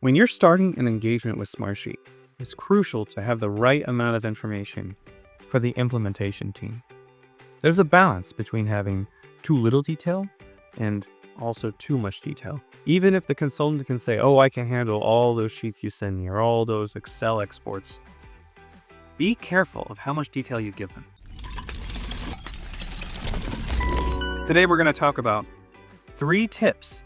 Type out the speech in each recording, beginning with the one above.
When you're starting an engagement with Smartsheet, it's crucial to have the right amount of information for the implementation team. There's a balance between having too little detail and also too much detail. Even if the consultant can say, oh, I can handle all those sheets you send me or all those Excel exports, be careful of how much detail you give them. Today, we're going to talk about 3 tips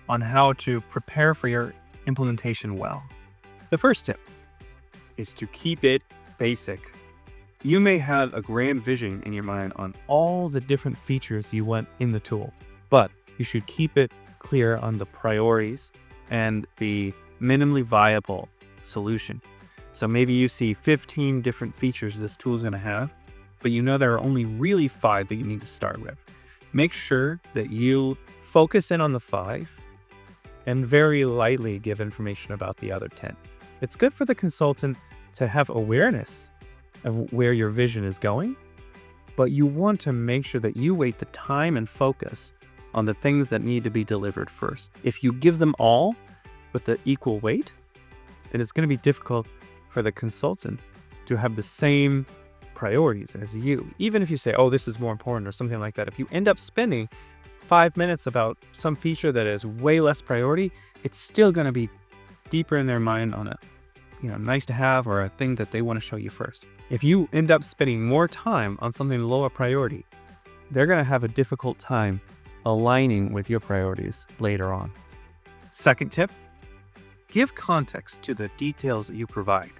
on how to prepare for your implementation well. The first tip is to keep it basic. You may have a grand vision in your mind on all the different features you want in the tool, but you should keep it clear on the priorities and the minimally viable solution. So maybe you see 15 different features this tool is going to have, but you know there are only really 5 that you need to start with. Make sure that you focus in on the 5 and very lightly give information about the other 10. It's good for the consultant to have awareness of where your vision is going, but you want to make sure that you weight the time and focus on the things that need to be delivered first. If you give them all with the equal weight, then it's going to be difficult for the consultant to have the same priorities as you. Even if you say, oh, this is more important or something like that, if you end up spending 5 minutes about some feature that is way less priority, it's still going to be deeper in their mind on a nice to have or a thing that they want to show you first. If you end up spending more time on something lower priority, they're going to have a difficult time aligning with your priorities later on. Second tip, give context to the details that you provide.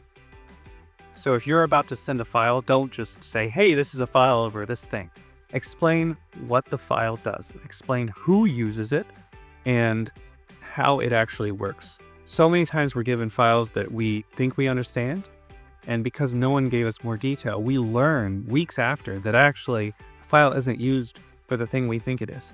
So if you're about to send a file, don't just say, hey, this is a file over this thing. Explain what the file does. Explain who uses it and how it actually works. So many times we're given files that we think we understand, and because no one gave us more detail, we learn weeks after that actually the file isn't used for the thing we think it is.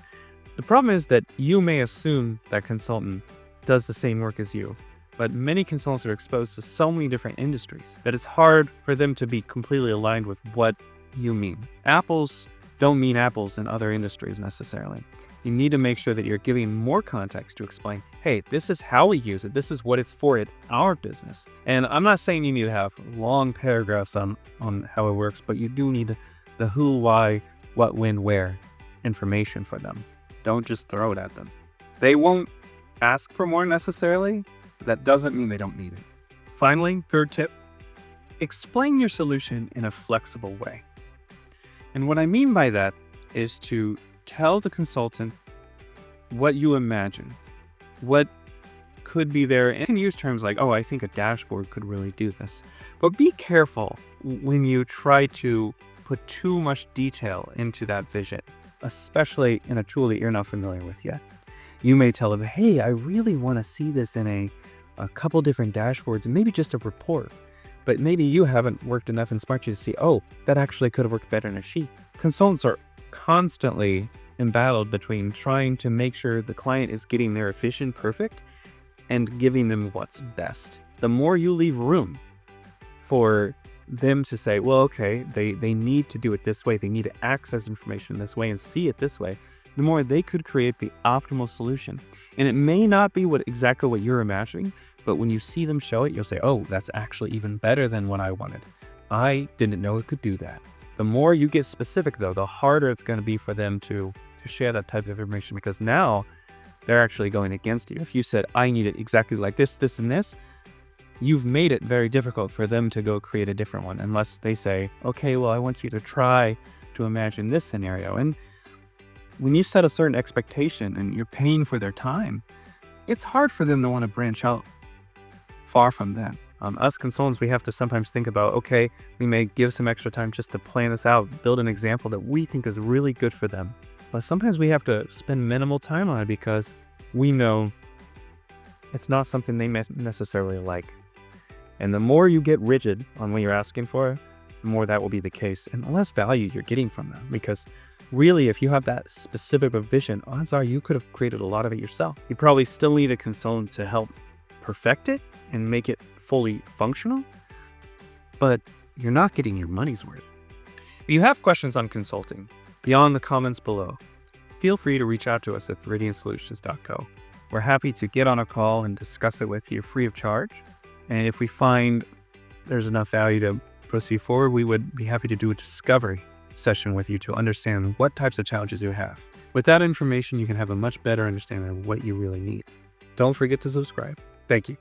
The problem is that you may assume that consultant does the same work as you, but many consultants are exposed to so many different industries that it's hard for them to be completely aligned with what you mean. Apples don't mean apples in other industries necessarily. You need to make sure that you're giving more context to explain, hey, this is how we use it. This is what it's for in our business. And I'm not saying you need to have long paragraphs on how it works, but you do need the who, why, what, when, where information for them. Don't just throw it at them. They won't ask for more necessarily. That doesn't mean they don't need it. Finally, third tip, explain your solution in a flexible way. And what I mean by that is to tell the consultant what you imagine, what could be there. And you can use terms like, oh, I think a dashboard could really do this. But be careful when you try to put too much detail into that vision, especially in a tool that you're not familiar with yet. You may tell them, hey, I really want to see this in a couple different dashboards and maybe just a report. But maybe you haven't worked enough in Smartsheet to see, oh, that actually could have worked better in a sheet. Consultants are constantly embattled between trying to make sure the client is getting their vision perfect and giving them what's best. The more you leave room for them to say, well, okay, they need to do it this way, they need to access information this way and see it this way, the more they could create the optimal solution. And it may not be exactly what you're imagining, but when you see them show it, you'll say, oh, that's actually even better than what I wanted. I didn't know it could do that. The more you get specific, though, the harder it's going to be for them to share that type of information, because now they're actually going against you. If you said, I need it exactly like this, this, and this, you've made it very difficult for them to go create a different one, unless they say, okay, well, I want you to try to imagine this scenario. And when you set a certain expectation and you're paying for their time, it's hard for them to want to branch out far from that. Us consultants, we have to sometimes think about, okay, we may give some extra time just to plan this out, build an example that we think is really good for them. But sometimes we have to spend minimal time on it because we know it's not something they necessarily like. And the more you get rigid on what you're asking for, the more that will be the case and the less value you're getting from them. Because really, if you have that specific of vision, odds are you could have created a lot of it yourself. You probably still need a consultant to help perfect it and make it fully functional, but you're not getting your money's worth. If you have questions on consulting beyond the comments below, feel free to reach out to us at viridiansolutions.co. We're happy to get on a call and discuss it with you free of charge. And if we find there's enough value to proceed forward, we would be happy to do a discovery session with you to understand what types of challenges you have. With that information, you can have a much better understanding of what you really need. Don't forget to subscribe. Thank you.